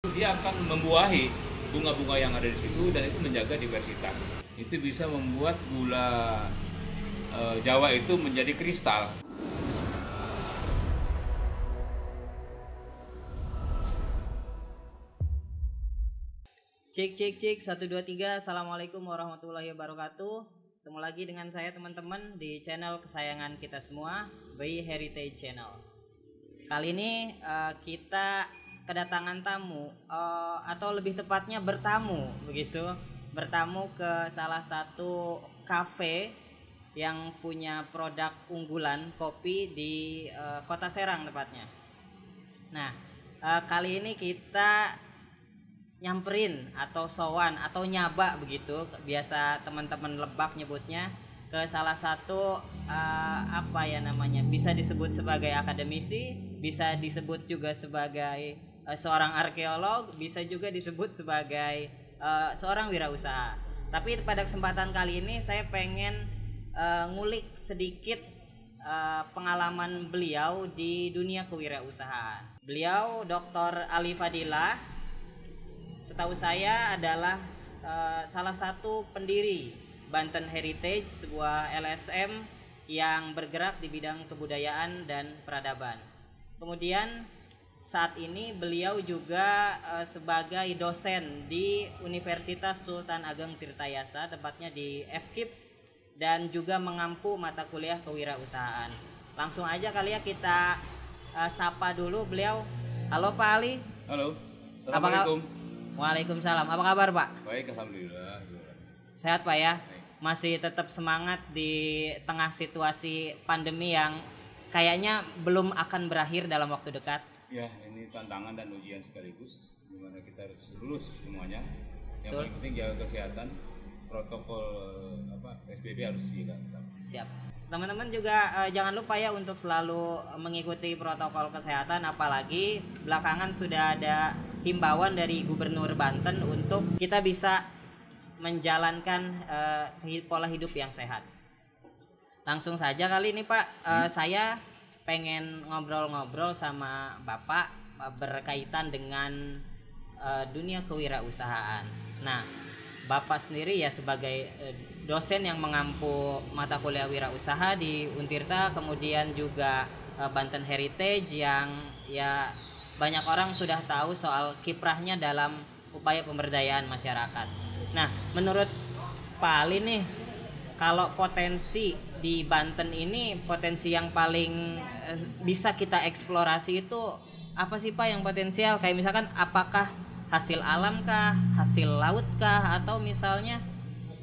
Dia akan membuahi bunga-bunga yang ada di situ dan itu menjaga diversitas. Itu bisa membuat gula Jawa itu menjadi kristal. Cek cek cek 1 2 3. Assalamualaikum warahmatullahi wabarakatuh. Ketemu lagi dengan saya teman-teman di channel kesayangan kita semua, By Heritage Channel. Kali ini kita kedatangan tamu, atau lebih tepatnya bertamu begitu, bertamu ke salah satu kafe yang punya produk unggulan kopi di Kota Serang tepatnya. Nah, kali ini kita nyamperin atau sowan atau nyaba begitu, biasa teman-teman Lebak nyebutnya, ke salah satu bisa disebut sebagai akademisi, bisa disebut juga sebagai seorang arkeolog, bisa juga disebut sebagai seorang wirausaha. Tapi pada kesempatan kali ini saya pengen ngulik sedikit pengalaman beliau di dunia kewirausahaan. Beliau Dr. Ali Fadilah, setahu saya adalah salah satu pendiri Banten Heritage, sebuah LSM yang bergerak di bidang kebudayaan dan peradaban. Kemudian saat ini beliau juga sebagai dosen di Universitas Sultan Ageng Tirtayasa, tepatnya di FKIP, dan juga mengampu mata kuliah kewirausahaan. Langsung aja kali ya kita sapa dulu beliau. Halo Pak Ali. Halo, Assalamualaikum. Waalaikumsalam. Apa kabar Pak? Baik, alhamdulillah. Sehat Pak ya? Masih tetap semangat di tengah situasi pandemi yang kayaknya belum akan berakhir dalam waktu dekat. Ya, ini tantangan dan ujian sekaligus, dimana kita harus lulus semuanya. Yang paling penting jaga kesehatan, protokol PSBB harus dilakukan. Siap. Teman-teman juga jangan lupa ya untuk selalu mengikuti protokol kesehatan, apalagi belakangan sudah ada himbauan dari Gubernur Banten untuk kita bisa menjalankan pola hidup yang sehat. Langsung saja kali ini Pak, saya pengen ngobrol-ngobrol sama Bapak berkaitan dengan dunia kewirausahaan. Nah, Bapak sendiri ya sebagai dosen yang mengampu mata kuliah wirausaha di Untirta, kemudian juga Banten Heritage yang ya banyak orang sudah tahu soal kiprahnya dalam upaya pemberdayaan masyarakat. Nah, menurut Pak Ali nih, kalau potensi di Banten ini, potensi yang paling bisa kita eksplorasi itu apa sih Pak yang potensial? Kayak misalkan apakah hasil alam kah, hasil laut kah, atau misalnya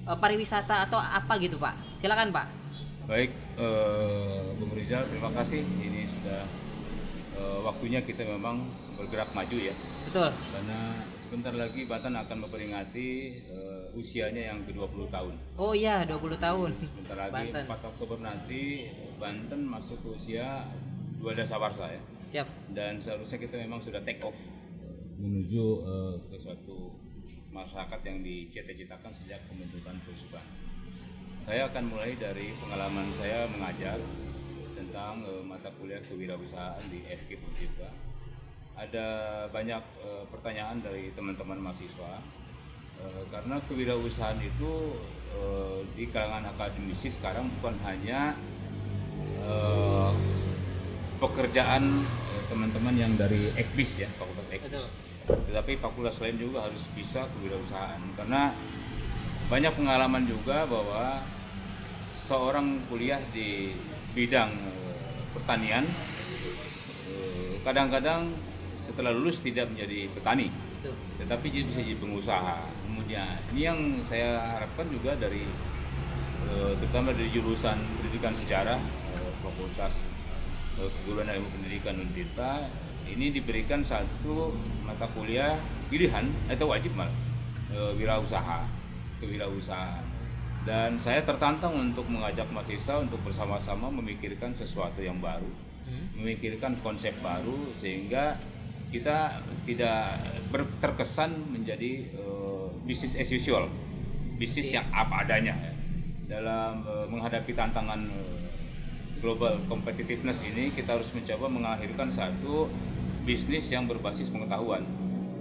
pariwisata atau apa gitu Pak? Silakan Pak. Baik, Bung Rizal, terima kasih. Ini sudah waktunya kita memang bergerak maju ya. Betul. Karena sebentar lagi Banten akan memperingati usianya yang ke-20 tahun. Oh iya, 20 tahun. Sebentar lagi Banten. 4 Oktober nanti Banten masuk ke usia 2 dasawarsa ya. Siap. Dan seharusnya kita memang sudah take off menuju ke suatu masyarakat yang dicita-citakan sejak pembentukan perusahaan. Saya akan mulai dari pengalaman saya mengajar tentang mata kuliah kewirausahaan di FKIP Untirta. Ada banyak pertanyaan dari teman-teman mahasiswa karena kewirausahaan itu di kalangan akademisi sekarang bukan hanya pekerjaan teman-teman yang dari Ekbis ya, Fakultas Ekbis, tetapi fakultas lain juga harus bisa kewirausahaan, karena banyak pengalaman juga bahwa seorang kuliah di bidang pertanian kadang-kadang setelah lulus tidak menjadi petani, tetapi dia bisa jadi pengusaha. Kemudian ini yang saya harapkan juga dari terutama dari jurusan pendidikan sejarah Fakultas Keguruan dan Ilmu Pendidikan Untirta, ini diberikan satu mata kuliah pilihan atau wajib malah kewirausahaan. Dan saya tertantang untuk mengajak mahasiswa untuk bersama-sama memikirkan sesuatu yang baru, memikirkan konsep baru, sehingga kita tidak terkesan menjadi bisnis as usual, bisnis yang apa adanya ya. Dalam menghadapi tantangan global competitiveness ini, kita harus mencoba melahirkan satu bisnis yang berbasis pengetahuan.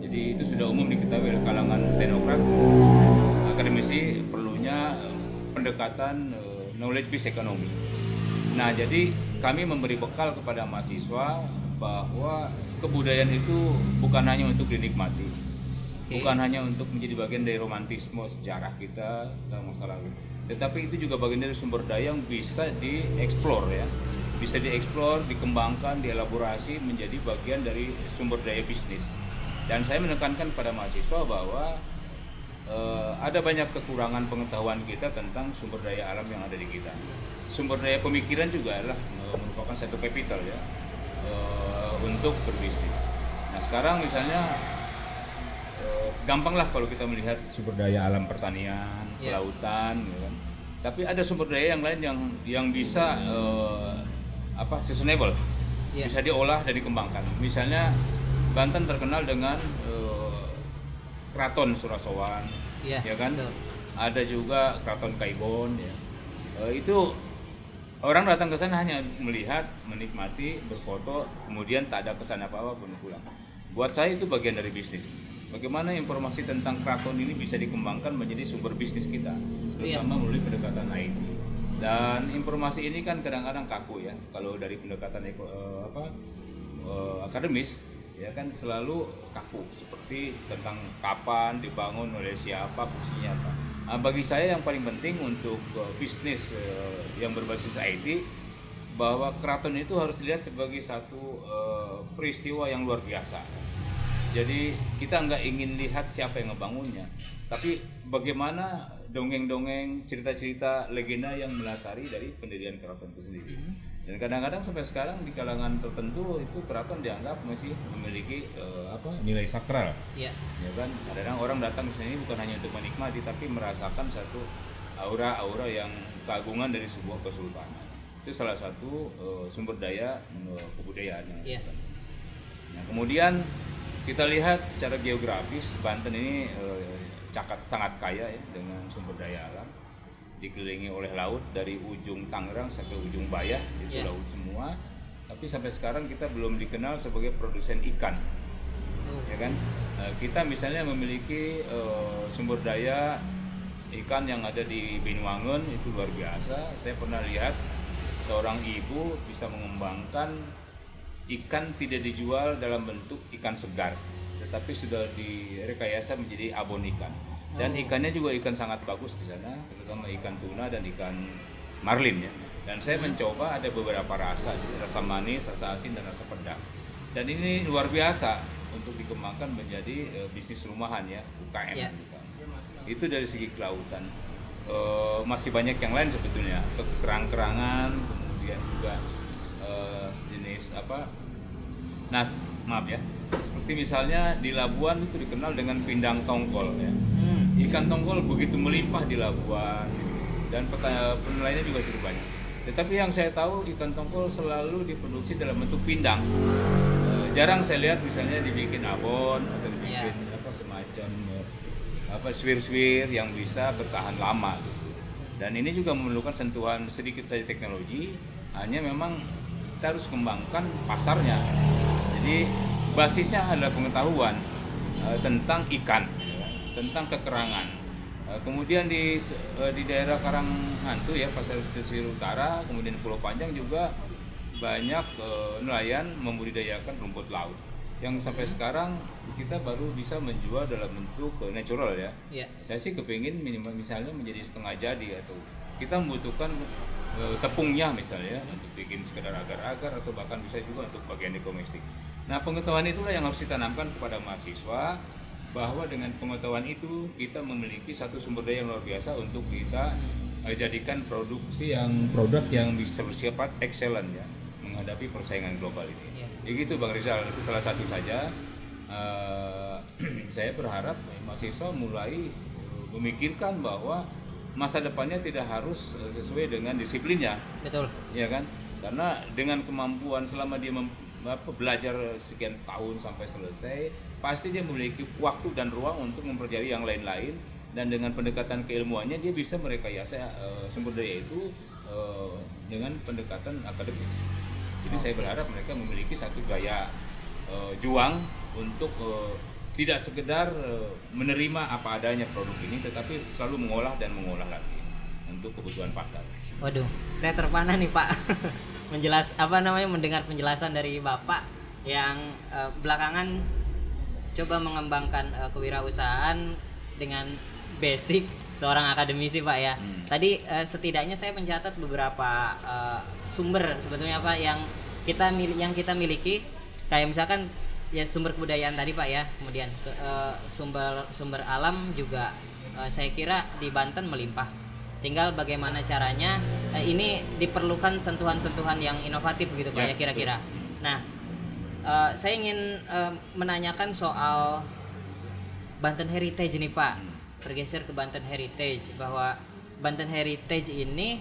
Jadi itu sudah umum diketahui oleh kalangan teknokrat, akademisi perlunya pendekatan knowledge based economy. Nah, jadi kami memberi bekal kepada mahasiswa bahwa kebudayaan itu bukan hanya untuk dinikmati, bukan hanya untuk menjadi bagian dari romantisme sejarah kita dalam masa lalu, tetapi itu juga bagian dari sumber daya yang bisa dieksplor ya, bisa dieksplor, dikembangkan, dielaborasi menjadi bagian dari sumber daya bisnis. Dan saya menekankan pada mahasiswa bahwa ada banyak kekurangan pengetahuan kita tentang sumber daya alam yang ada di kita. Sumber daya pemikiran juga adalah merupakan satu capital ya untuk berbisnis. Nah sekarang misalnya gampang lah kalau kita melihat sumber daya alam pertanian, kelautan, gitu kan. Tapi ada sumber daya yang lain yang bisa sustainable, bisa diolah dan dikembangkan. Misalnya Banten terkenal dengan Keraton Surasowan, ya kan? Betul. Ada juga Keraton Kaibon, ya. Itu orang datang ke sana hanya melihat, menikmati, berfoto, kemudian tak ada kesan apa-apa pun pulang. Buat saya itu bagian dari bisnis. Bagaimana informasi tentang keraton ini bisa dikembangkan menjadi sumber bisnis kita, terutama melalui pendekatan IT. Dan informasi ini kan kadang-kadang kaku ya, kalau dari pendekatan akademis. Ya kan selalu kaku seperti tentang kapan dibangun, oleh siapa, fungsinya apa. Nah, bagi saya yang paling penting untuk bisnis yang berbasis IT, bahwa keraton itu harus dilihat sebagai satu peristiwa yang luar biasa. Jadi kita nggak ingin lihat siapa yang ngebangunnya, tapi bagaimana dongeng-dongeng, cerita-cerita, legenda yang melatari dari pendirian keraton itu sendiri. Dan kadang-kadang sampai sekarang di kalangan tertentu itu keraton dianggap masih memiliki nilai sakral. Ya kan, kadang-kadang orang datang ke sini bukan hanya untuk menikmati, tapi merasakan satu aura-aura yang keagungan dari sebuah kesultanan. Itu salah satu sumber daya kebudayaan yang ada. Nah, kemudian kita lihat secara geografis Banten ini sangat kaya ya dengan sumber daya alam. Dikelilingi oleh laut dari ujung Tangerang sampai ujung Bayah, itu laut semua. Tapi sampai sekarang kita belum dikenal sebagai produsen ikan, ya kan? Kita misalnya memiliki sumber daya ikan yang ada di Banyuwangen itu luar biasa. Saya pernah lihat seorang ibu bisa mengembangkan ikan tidak dijual dalam bentuk ikan segar, tetapi sudah direkayasa menjadi abon ikan. Dan ikannya juga ikan sangat bagus di sana, terutama ikan tuna dan ikan marlin ya. Dan saya mencoba ada beberapa rasa, jadi rasa manis, rasa asin dan rasa pedas. Dan ini luar biasa untuk dikembangkan menjadi bisnis rumahan ya, UKM. Itu dari segi kelautan. Masih banyak yang lain sebetulnya, kerang-kerangan, kemudian juga sejenis maaf ya, seperti misalnya di Labuan itu dikenal dengan pindang tongkol ya. Ikan tongkol begitu melimpah di Labuan dan penilaiannya juga cukup banyak. Tetapi yang saya tahu ikan tongkol selalu diproduksi dalam bentuk pindang. Jarang saya lihat misalnya dibikin abon atau dibikin semacam swir-swir yang bisa bertahan lama gitu. Dan ini juga memerlukan sentuhan sedikit saja teknologi, hanya memang kita harus kembangkan pasarnya. Jadi basisnya adalah pengetahuan tentang ikan, tentang kekerangan. Kemudian di daerah Karanghantu ya, Pasar Pesisir Utara, kemudian Pulau Panjang juga banyak nelayan membudidayakan rumput laut yang sampai sekarang kita baru bisa menjual dalam bentuk natural ya. Saya sih kepingin minimal misalnya menjadi setengah jadi, atau kita membutuhkan tepungnya misalnya untuk bikin sekedar agar-agar, atau bahkan bisa juga untuk bagian domestik. Nah, pengetahuan itulah yang harus ditanamkan kepada mahasiswa, bahwa dengan pengetahuan itu kita memiliki satu sumber daya yang luar biasa untuk kita jadikan produk yang bisa bersifat excellent ya, menghadapi persaingan global ini. Ya gitu Bang Rizal, itu salah satu saja. Saya berharap mahasiswa mulai memikirkan bahwa masa depannya tidak harus sesuai dengan disiplinnya. Betul. Ya kan? Karena dengan kemampuan selama dia belajar sekian tahun sampai selesai, pasti dia memiliki waktu dan ruang untuk mempelajari yang lain-lain, dan dengan pendekatan keilmuannya dia bisa merekayasa sumber daya itu dengan pendekatan akademis. Jadi saya berharap mereka memiliki satu gaya juang untuk tidak sekedar menerima apa adanya produk ini, tetapi selalu mengolah dan mengolah lagi untuk kebutuhan pasar. Waduh, saya terpana nih Pak. Mendengar penjelasan dari Bapak yang belakangan coba mengembangkan kewirausahaan dengan basic seorang akademisi Pak ya. Tadi setidaknya saya mencatat beberapa sumber sebetulnya Pak yang kita miliki, kayak misalkan ya sumber kebudayaan tadi Pak ya, kemudian sumber alam juga saya kira di Banten melimpah. Tinggal bagaimana caranya ini diperlukan sentuhan-sentuhan yang inovatif gitu Pak ya kira-kira. Nah, saya ingin menanyakan soal Banten Heritage nih Pak. Bergeser ke Banten Heritage, bahwa Banten Heritage ini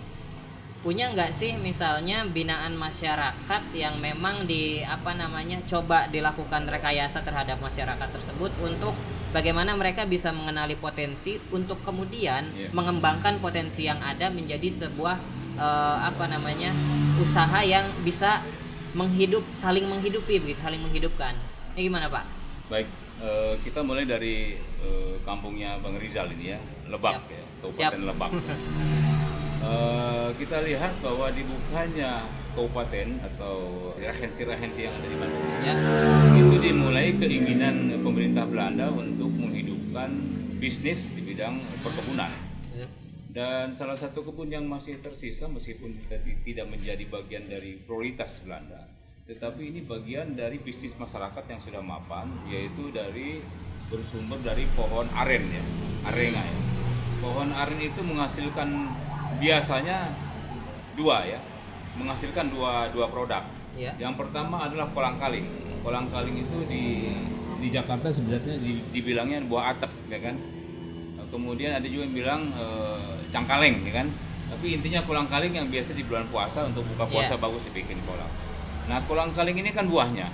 punya nggak sih misalnya binaan masyarakat yang memang coba dilakukan rekayasa terhadap masyarakat tersebut untuk bagaimana mereka bisa mengenali potensi untuk kemudian mengembangkan potensi yang ada menjadi sebuah usaha yang bisa saling menghidupkan. Ini gimana Pak? Baik, kita mulai dari kampungnya Bang Rizal ini ya, Lebak. Ya, Kabupaten Lebak. Kita lihat bahwa dibukanya kabupaten atau rehensi-rehensi yang ada di Bandung itu dimulai keinginan pemerintah Belanda untuk menghidupkan bisnis di bidang perkebunan. Dan salah satu kebun yang masih tersisa, meskipun tidak menjadi bagian dari prioritas Belanda, tetapi ini bagian dari bisnis masyarakat yang sudah mapan, yaitu bersumber dari pohon aren ya, arenga ya. Pohon aren itu menghasilkan biasanya menghasilkan dua produk. Yang pertama adalah kolang-kaling. Kolang-kaling itu di Jakarta sebenarnya dibilangnya buah atap ya kan. Kemudian ada juga yang bilang cangkaleng ya kan. Tapi intinya kolang-kaling yang biasa di bulan puasa untuk buka puasa bagus dibikin kolang. Nah, kolang-kaling ini kan buahnya.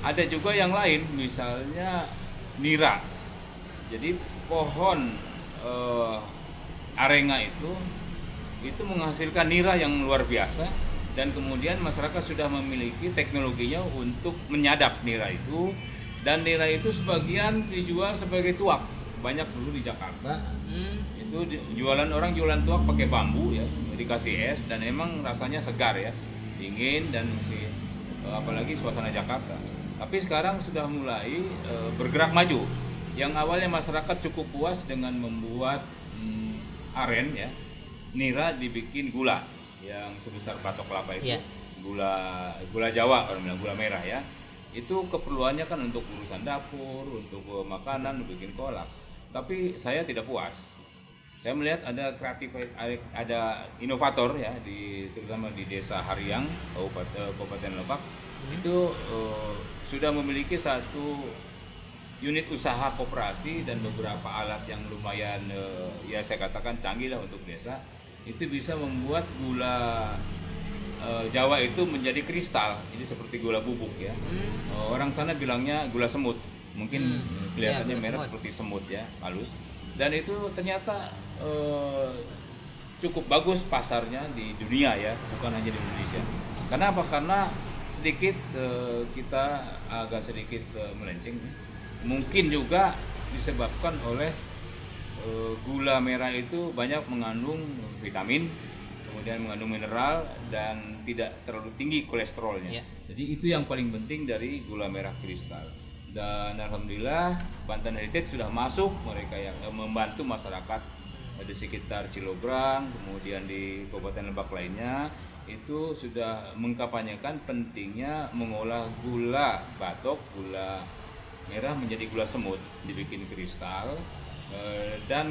Ada juga yang lain, misalnya nira. Jadi pohon arenga itu menghasilkan nira yang luar biasa, dan kemudian masyarakat sudah memiliki teknologinya untuk menyadap nira itu, dan nira itu sebagian dijual sebagai tuak. Banyak dulu di Jakarta itu orang jualan tuak pakai bambu ya, dikasih es, dan emang rasanya segar ya, dingin, dan masih apalagi suasana Jakarta. Tapi sekarang sudah mulai bergerak maju. Yang awalnya masyarakat cukup puas dengan membuat aren ya, nira dibikin gula yang sebesar batok kelapa itu, gula Jawa, orang bilang gula merah ya. Itu keperluannya kan untuk urusan dapur, untuk makanan, bikin kolak. Tapi saya tidak puas. Saya melihat ada ada inovator ya, terutama di Desa Haryang, Kabupaten Lebak, itu sudah memiliki satu unit usaha koperasi dan beberapa alat yang lumayan ya saya katakan canggih lah untuk desa. Itu bisa membuat gula Jawa itu menjadi kristal, ini seperti gula bubuk ya. Orang sana bilangnya gula semut, mungkin kelihatannya merah seperti semut ya, halus. Dan itu ternyata cukup bagus pasarnya di dunia ya, bukan hanya di Indonesia. Kenapa? Karena kita agak sedikit melenceng. Mungkin juga disebabkan oleh gula merah itu banyak mengandung vitamin, kemudian mengandung mineral, dan tidak terlalu tinggi kolesterolnya. Jadi itu yang paling penting dari gula merah kristal. Dan alhamdulillah Banten Heritage sudah masuk, mereka yang membantu masyarakat di sekitar Cilobrang, kemudian di Kabupaten Lebak lainnya, itu sudah mengkampanyekan pentingnya mengolah gula batok, gula merah menjadi gula semut, dibikin kristal dan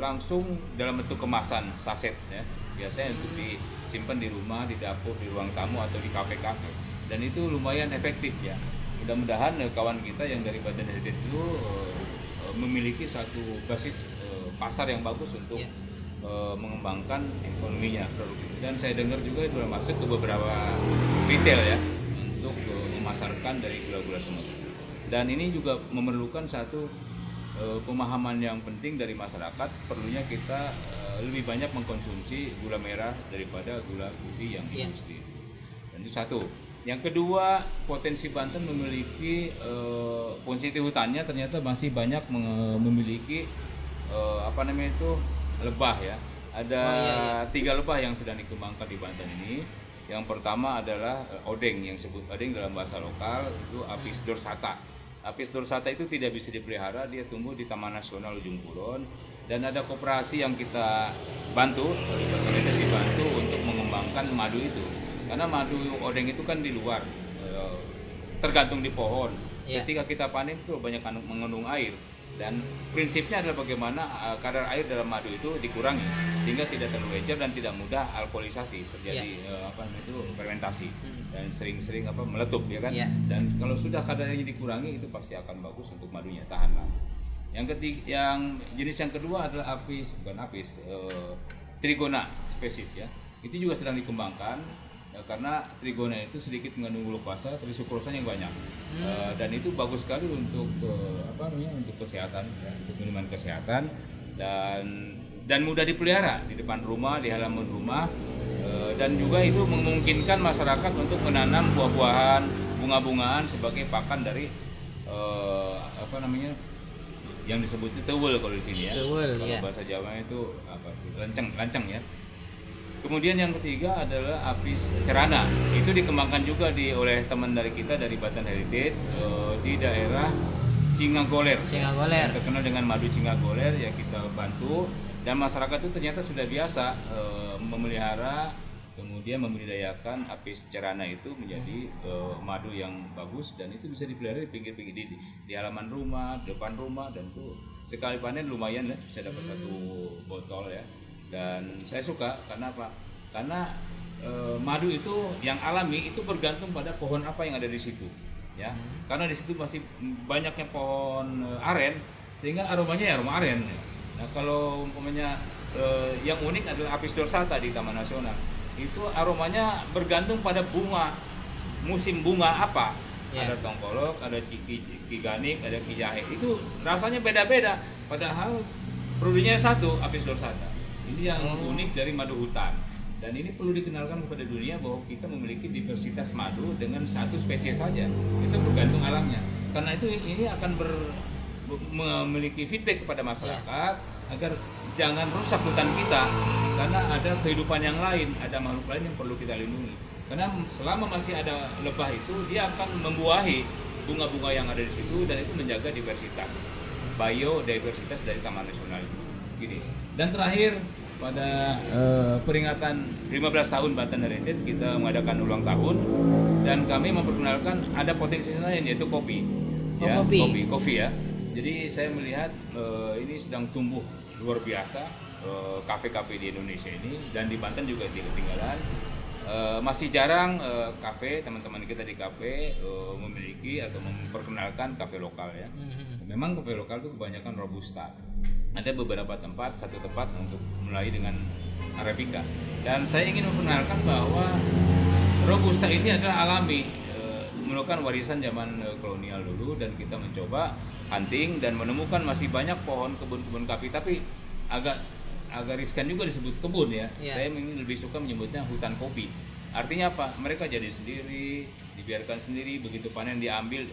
langsung dalam bentuk kemasan saset ya, biasanya untuk disimpan di rumah, di dapur, di ruang tamu, atau di kafe-kafe, dan itu lumayan efektif ya. Mudah-mudahan kawan kita yang dari Banten Heritage itu memiliki satu basis pasar yang bagus untuk mengembangkan ekonominya produk itu. Dan saya dengar juga itu sudah masuk ke beberapa retail ya, untuk memasarkan dari gula-gula semut. Dan ini juga memerlukan satu pemahaman yang penting dari masyarakat, perlunya kita lebih banyak mengkonsumsi gula merah daripada gula putih yang industri. Dan itu satu. Yang kedua, potensi Banten memiliki potensi hutannya ternyata masih banyak memiliki apa namanya itu lebah ya. Ada 3 lebah yang sedang dikembangkan di Banten ini. Yang pertama adalah odeng, yang disebut odeng dalam bahasa lokal itu Apis dorsata. Apis dorsata itu tidak bisa dipelihara, dia tumbuh di Taman Nasional Ujung Kulon. Dan ada koperasi yang kita bantu, dibantu untuk mengembangkan madu itu. Karena madu odeng itu kan di luar, tergantung di pohon. Ketika kita panen itu banyak mengandung air. Dan prinsipnya adalah bagaimana kadar air dalam madu itu dikurangi sehingga tidak terlalu encer dan tidak mudah alkoholisasi, terjadi apa namanya itu fermentasi dan sering-sering meletup ya kan. Dan kalau sudah kadarnya dikurangi itu pasti akan bagus untuk madunya, tahan lama. Yang ketiga, jenis yang kedua adalah Trigona spesies ya. Itu juga sedang dikembangkan karena Trigona itu sedikit mengandung glukosa, tapi sukrosanya yang banyak. Dan itu bagus sekali untuk untuk kesehatan ya, untuk minuman kesehatan dan mudah dipelihara di depan rumah, di halaman rumah. Dan juga itu memungkinkan masyarakat untuk menanam buah-buahan, bunga-bungaan sebagai pakan dari yang disebut tewel kalau di sini ya. Kalau bahasa Jawa itu lanceng ya. Kemudian yang ketiga adalah Apis cerana. Itu dikembangkan juga oleh teman dari kita dari Banten Heritage di daerah Cingagoler. Yang terkenal dengan madu Cingagoler ya, kita bantu, dan masyarakat itu ternyata sudah biasa memelihara kemudian membudidayakan Apis cerana itu menjadi madu yang bagus, dan itu bisa dipelihara di pinggir-pinggir di halaman rumah, depan rumah, dan tuh sekali panen lumayan ya, bisa dapat 1 botol ya. Dan saya suka karena apa? Karena madu itu yang alami itu bergantung pada pohon apa yang ada di situ ya. Karena di situ masih banyaknya pohon aren sehingga aromanya ya aroma aren. Nah, kalau umpamanya yang unik adalah Apis dorsata di Taman Nasional. Itu aromanya bergantung pada bunga, musim bunga apa. Ada tongkolok, ada kiganik, ada kijahe. Itu rasanya beda-beda, padahal produknya satu, Apis dorsata. Ini yang unik dari madu hutan. Dan ini perlu dikenalkan kepada dunia bahwa kita memiliki diversitas madu dengan 1 spesies saja. Itu bergantung alamnya. Karena itu ini akan memiliki feedback kepada masyarakat agar jangan rusak hutan kita, karena ada kehidupan yang lain, ada makhluk lain yang perlu kita lindungi. Karena selama masih ada lebah itu, dia akan membuahi bunga-bunga yang ada di situ, dan itu menjaga diversitas, biodiversitas dari Taman Nasional itu. Gini. Dan terakhir pada peringatan 15 tahun Banten Heritage, kita mengadakan ulang tahun dan kami memperkenalkan ada potensi lain, yaitu kopi. Kopi ya. Jadi saya melihat ini sedang tumbuh luar biasa kafe-kafe di Indonesia ini, dan di Banten juga tidak ketinggalan. Masih jarang kafe, teman-teman kita di kafe memiliki atau memperkenalkan kafe lokal ya. Memang kafe lokal itu kebanyakan robusta. Ada beberapa tempat, 1 tempat untuk mulai dengan Arabica. Dan saya ingin memperkenalkan bahwa robusta ini adalah alami, merupakan warisan zaman kolonial dulu, dan kita mencoba hunting dan menemukan masih banyak pohon kebun-kebun kopi, tapi agak riskan juga disebut kebun ya. Saya lebih suka menyebutnya hutan kopi. Artinya apa? Mereka jadi sendiri, dibiarkan sendiri, begitu panen diambil,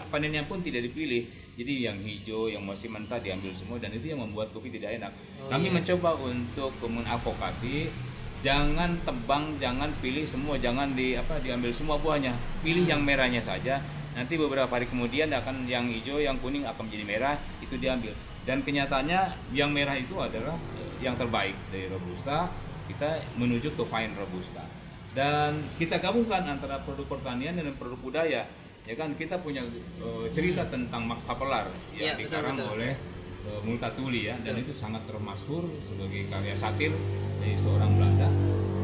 panennya pun tidak dipilih. Jadi yang hijau, yang masih mentah diambil semua, dan itu yang membuat kopi tidak enak. Kami mencoba untuk mengadvokasi, jangan tebang, jangan pilih semua, jangan diambil semua buahnya. Pilih yang merahnya saja. Nanti beberapa hari kemudian akan yang hijau, yang kuning akan menjadi merah, itu diambil. Dan kenyataannya yang merah itu adalah yang terbaik dari robusta. Kita menuju ke fine robusta. Dan kita gabungkan antara produk pertanian dan produk budaya. Ya kan, kita punya cerita tentang Max Havelaar yang dikarang oleh Multatuli ya, dan itu sangat termasyhur sebagai karya satir dari seorang Belanda.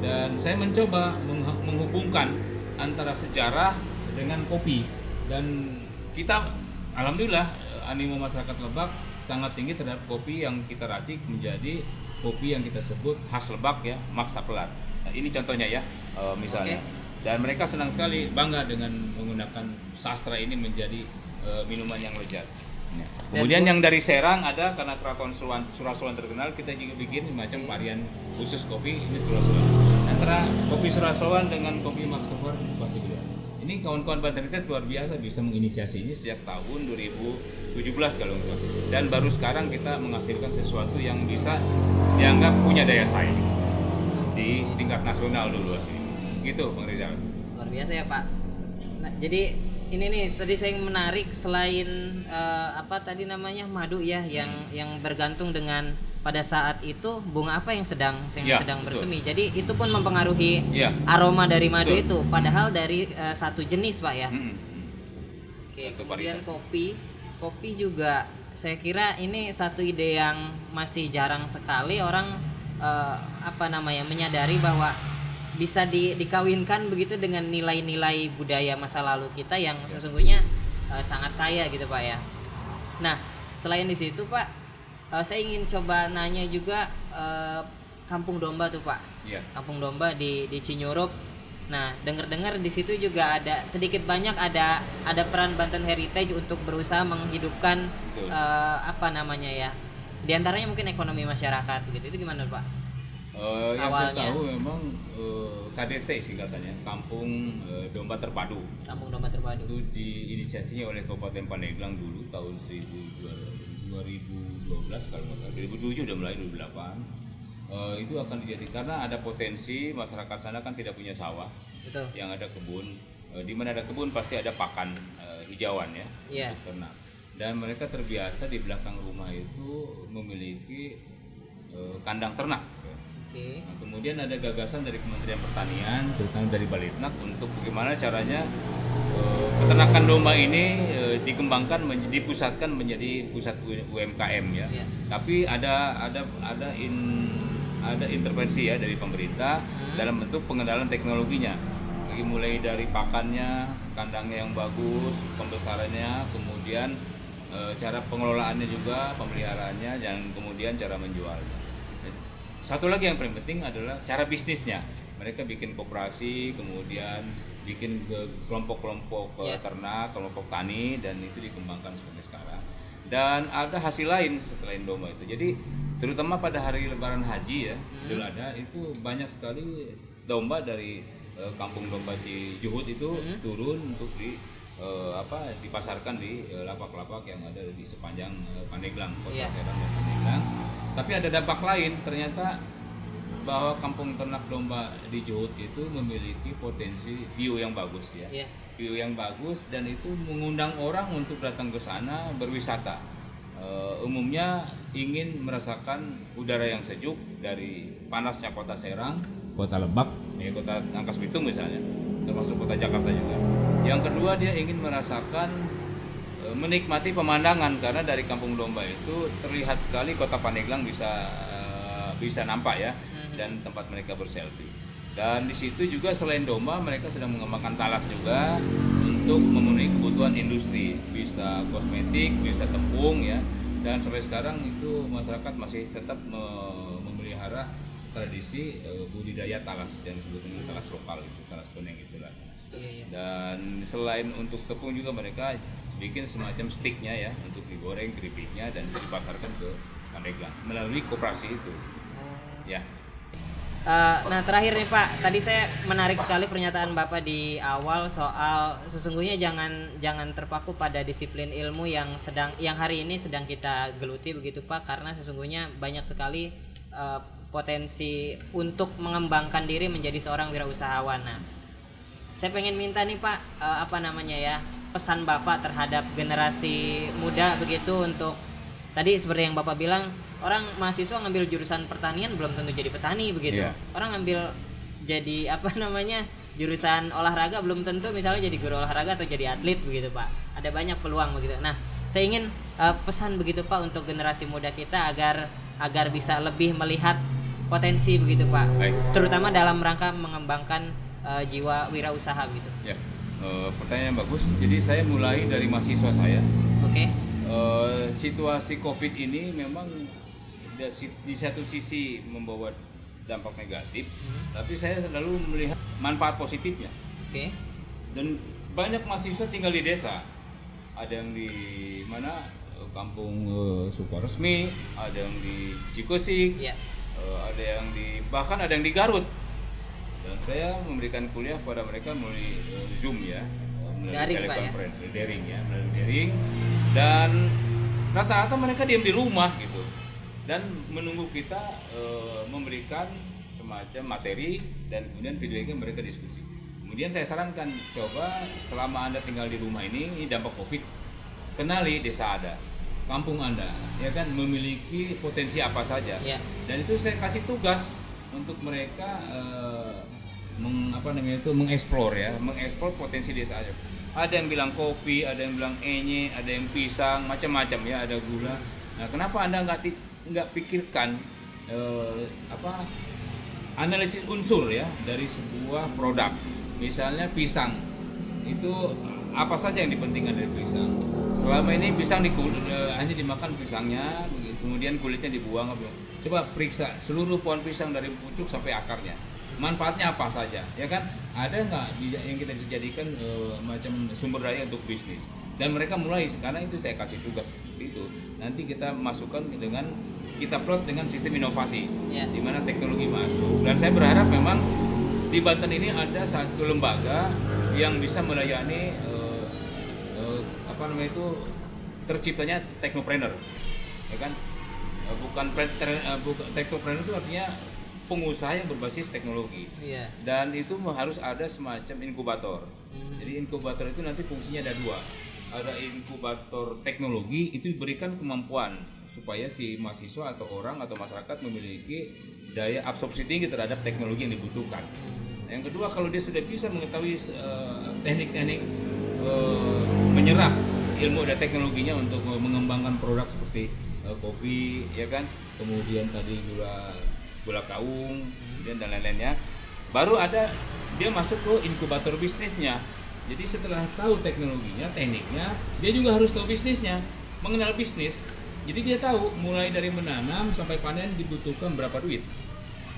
Dan saya mencoba menghubungkan antara sejarah dengan kopi, dan kita alhamdulillah animo masyarakat Lebak sangat tinggi terhadap kopi yang kita racik menjadi kopi yang kita sebut khas Lebak ya, Max Havelaar. Nah, ini contohnya ya, misalnya. Dan mereka senang sekali, bangga dengan menggunakan sastra ini menjadi minuman yang lezat. Ya. Kemudian yang dari Serang ada, karena Keraton Surasolan terkenal, kita juga bikin macam varian khusus kopi, ini Surasolan. Nanti antara kopi Surasawan dengan kopi Maksobar itu pasti beda. Ini kawan-kawan Banten Heritage luar biasa bisa menginisiasi ini sejak tahun 2017 kalau enggak. Dan baru sekarang kita menghasilkan sesuatu yang bisa dianggap punya daya saing di tingkat nasional dulu. Gitu Bang Rizal. Luar biasa ya Pak. Nah, jadi ini nih tadi saya menarik selain apa tadi namanya madu ya yang bergantung dengan pada saat itu bunga apa yang sedang bersemi. Jadi itu pun mempengaruhi aroma dari madu itu. Padahal dari satu jenis Pak ya. Oke, kemudian kopi juga saya kira ini satu ide yang masih jarang sekali orang menyadari bahwa bisa dikawinkan begitu dengan nilai-nilai budaya masa lalu kita yang sesungguhnya sangat kaya gitu Pak ya. Nah, selain di situ Pak, saya ingin coba nanya juga Kampung Domba tuh Pak. Kampung Domba di Cinyurup. Nah, dengar-dengar di situ juga ada sedikit banyak ada peran Banten Heritage untuk berusaha menghidupkan di antaranya mungkin ekonomi masyarakat gitu. Itu gimana Pak? Yang saya tahu memang KDT singkatannya, Kampung Domba Terpadu. Kampung Domba Terpadu. Itu diinisiasinya oleh Kabupaten Pandeglang dulu tahun 2012 kalau nggak salah, 2007 udah mulai 2008. Itu akan dijadikan karena ada potensi masyarakat sana kan tidak punya sawah. Betul. Yang ada kebun, di mana ada kebun pasti ada pakan hijauan ya, untuk ternak. Dan mereka terbiasa di belakang rumah itu memiliki kandang ternak. Nah, kemudian ada gagasan dari Kementerian Pertanian, terutama dari Balitnak untuk bagaimana caranya peternakan domba ini dikembangkan, dipusatkan menjadi pusat UMKM ya. Tapi ada intervensi ya dari pemerintah dalam bentuk pengendalian teknologinya. Mulai dari pakannya, kandangnya yang bagus, pembesarannya, kemudian cara pengelolaannya juga, pemeliharaannya, dan kemudian cara menjualnya. Satu lagi yang paling penting adalah cara bisnisnya. Mereka bikin koperasi, kemudian bikin kelompok-kelompok ternak, kelompok tani, dan itu dikembangkan seperti sekarang. Dan ada hasil lain selain domba itu. Jadi terutama pada hari Lebaran Haji ya, Idul Adha itu banyak sekali domba dari Kampung Domba Cijuhut itu turun untuk dipasarkan di lapak-lapak yang ada di sepanjang Pandeglang, Kota Serang dan Pandeglang. Tapi ada dampak lain, ternyata bahwa kampung ternak domba di Juhut itu memiliki potensi view yang bagus ya. View yang bagus dan itu mengundang orang untuk datang ke sana berwisata. Umumnya ingin merasakan udara yang sejuk dari panasnya Kota Serang, Kota Lebak, Kota Rangkas Bitung misalnya, termasuk Kota Jakarta juga. Yang kedua dia ingin merasakan menikmati pemandangan karena dari Kampung Domba itu terlihat sekali Kota Pandeglang bisa nampak ya, dan tempat mereka berselfie. Dan di situ juga selain domba mereka sedang mengembangkan talas juga untuk memenuhi kebutuhan industri, bisa kosmetik, bisa tepung ya. Dan sampai sekarang itu masyarakat masih tetap memelihara tradisi budidaya talas yang disebut dengan talas lokal itu, talas peneng istilahnya. Dan selain untuk tepung juga mereka bikin semacam sticknya ya untuk digoreng keripiknya dan dipasarkan ke Pandeglang melalui koperasi itu. Ya. Nah terakhir nih Pak, tadi saya menarik sekali pernyataan Bapak di awal soal sesungguhnya jangan terpaku pada disiplin ilmu yang hari ini sedang kita geluti begitu Pak, karena sesungguhnya banyak sekali potensi untuk mengembangkan diri menjadi seorang wirausahawan. Nah, saya pengen minta nih Pak pesan Bapak terhadap generasi muda begitu untuk tadi seperti yang Bapak bilang, orang mahasiswa ngambil jurusan pertanian belum tentu jadi petani begitu. Orang ngambil jadi jurusan olahraga belum tentu misalnya jadi guru olahraga atau jadi atlet begitu Pak. Ada banyak peluang begitu. Nah, saya ingin pesan begitu Pak untuk generasi muda kita agar bisa lebih melihat potensi begitu Pak. Terutama dalam rangka mengembangkan jiwa wirausaha gitu. Ya. Pertanyaan yang bagus. Jadi saya mulai dari mahasiswa saya. Situasi COVID ini memang di satu sisi membawa dampak negatif, tapi saya selalu melihat manfaat positifnya. Dan banyak mahasiswa tinggal di desa. Ada yang di Kampung Sukoresmi, ada yang di Cikosik, bahkan ada yang di Garut. Dan saya memberikan kuliah pada mereka melalui Zoom ya, melalui Daring, Pak, ya? telekonferensi, daring ya, melalui daring. Dan rata-rata mereka diam di rumah gitu dan menunggu kita memberikan semacam materi dan kemudian videonya mereka diskusi. Kemudian saya sarankan, coba selama Anda tinggal di rumah ini dampak Covid, kenali desa Anda, kampung Anda, ya kan, memiliki potensi apa saja. Ya. Dan itu saya kasih tugas untuk mereka mengeksplor ya, mengeksplor potensi desa Anda. Ada yang bilang kopi, ada yang bilang enye, ada yang pisang, macam-macam ya, ada gula. Nah, kenapa Anda nggak pikirkan analisis unsur ya dari sebuah produk? Misalnya pisang, itu apa saja yang dipentingkan dari pisang? Selama ini pisang hanya dimakan pisangnya, kemudian kulitnya dibuang. Coba periksa seluruh pohon pisang dari pucuk sampai akarnya. Manfaatnya apa saja, ya kan? Ada nggak yang kita bisa jadikan macam sumber daya untuk bisnis? Dan mereka mulai sekarang itu saya kasih tugas seperti itu. Nanti kita masukkan kita plot dengan sistem inovasi, di mana teknologi masuk. Dan saya berharap memang di Banten ini ada satu lembaga yang bisa melayani terciptanya teknopreneur, ya kan? Bukan teknopreneur itu artinya pengusaha yang berbasis teknologi. Dan itu harus ada semacam inkubator. Jadi inkubator itu nanti fungsinya ada dua. Ada inkubator teknologi, itu diberikan kemampuan supaya si mahasiswa atau orang atau masyarakat memiliki daya absorpsi tinggi terhadap teknologi yang dibutuhkan. Yang kedua, kalau dia sudah bisa mengetahui teknik-teknik menyerap ilmu dan teknologinya untuk mengembangkan produk seperti kopi, ya kan, kemudian tadi gula kaung, kemudian dan lain-lainnya, baru ada dia masuk ke inkubator bisnisnya. Jadi setelah tahu teknologinya, tekniknya, dia juga harus tahu bisnisnya, mengenal bisnis. Jadi dia tahu mulai dari menanam sampai panen dibutuhkan berapa duit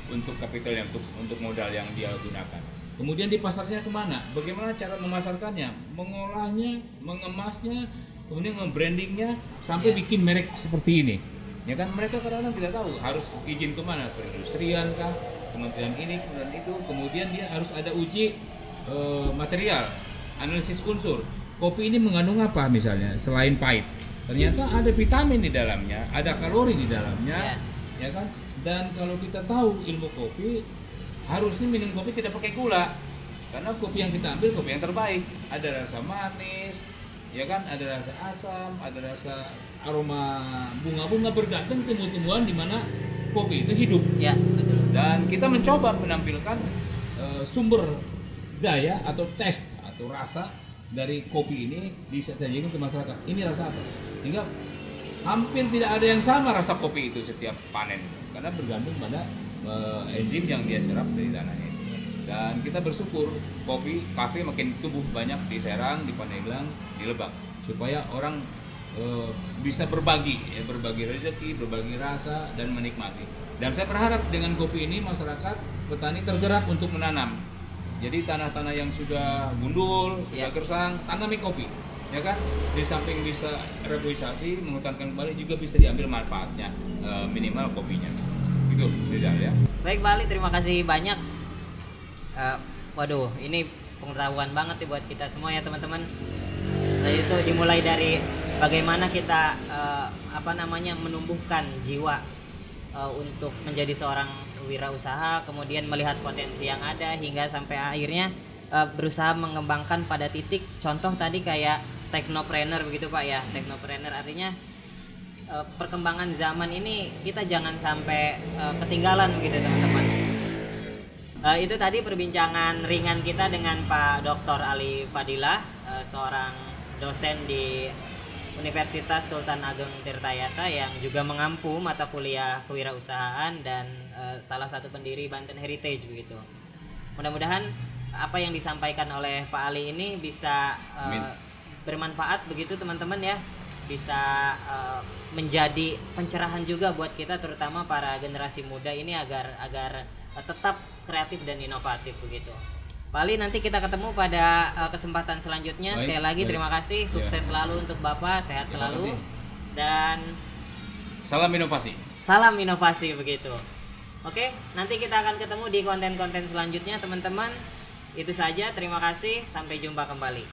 untuk kapital untuk modal yang dia gunakan. Kemudian di pasarnya kemana? Bagaimana cara memasarkannya, mengolahnya, mengemasnya, kemudian nge-brandingnya sampai bikin merek seperti ini. Ya kan, mereka kadang-kadang tidak tahu harus izin kemana, perindustrian kah, kementerian ini, kementerian itu. Kemudian dia harus ada uji material, analisis unsur. Kopi ini mengandung apa misalnya selain pahit? Ternyata ada vitamin di dalamnya, ada kalori di dalamnya, ya kan? Dan kalau kita tahu ilmu kopi, harusnya minum kopi tidak pakai gula, karena kopi yang kita ambil kopi yang terbaik. Ada rasa manis, ya kan? Ada rasa asam, ada rasa aroma bunga-bunga, bergantung tumbuh-tumbuhan di mana kopi itu hidup. Ya, betul. Dan kita mencoba menampilkan sumber daya atau tes atau rasa dari kopi ini disajikan ke masyarakat. Ini rasa apa? Hingga hampir tidak ada yang sama rasa kopi itu setiap panen, karena bergantung pada enzim yang dia serap dari tanahnya. Dan kita bersyukur kopi kafe makin tumbuh banyak di Serang, di Pandeglang, di Lebak, supaya orang bisa berbagi rezeki, berbagi rasa dan menikmati. Dan saya berharap dengan kopi ini masyarakat petani tergerak untuk menanam. Jadi tanah-tanah yang sudah gundul, sudah gersang, tanami kopi, ya kan? Di samping bisa reboisasi, menghutankan kembali, juga bisa diambil manfaatnya, minimal kopinya. Itu Rizal ya. Baik, Bali, terima kasih banyak. Waduh, ini pengetahuan banget nih buat kita semua ya, teman-teman. Nah, itu dimulai dari bagaimana kita menumbuhkan jiwa untuk menjadi seorang wirausaha, kemudian melihat potensi yang ada hingga sampai akhirnya berusaha mengembangkan pada titik contoh tadi kayak teknopreneur begitu Pak ya. Teknopreneur artinya perkembangan zaman ini kita jangan sampai ketinggalan begitu teman-teman. Itu tadi perbincangan ringan kita dengan Pak Dr. Ali Fadilah, seorang dosen di Universitas Sultan Ageng Tirtayasa yang juga mengampu mata kuliah kewirausahaan dan salah satu pendiri Banten Heritage begitu. Mudah-mudahan apa yang disampaikan oleh Pak Ali ini bisa bermanfaat begitu teman-teman ya, bisa menjadi pencerahan juga buat kita terutama para generasi muda ini agar tetap kreatif dan inovatif begitu. Pak Ali, nanti kita ketemu pada kesempatan selanjutnya. Sekali lagi terima kasih, sukses selalu untuk Bapak, sehat selalu, dan salam inovasi. Salam inovasi begitu. Oke, nanti kita akan ketemu di konten-konten selanjutnya teman-teman. Itu saja, terima kasih, sampai jumpa kembali.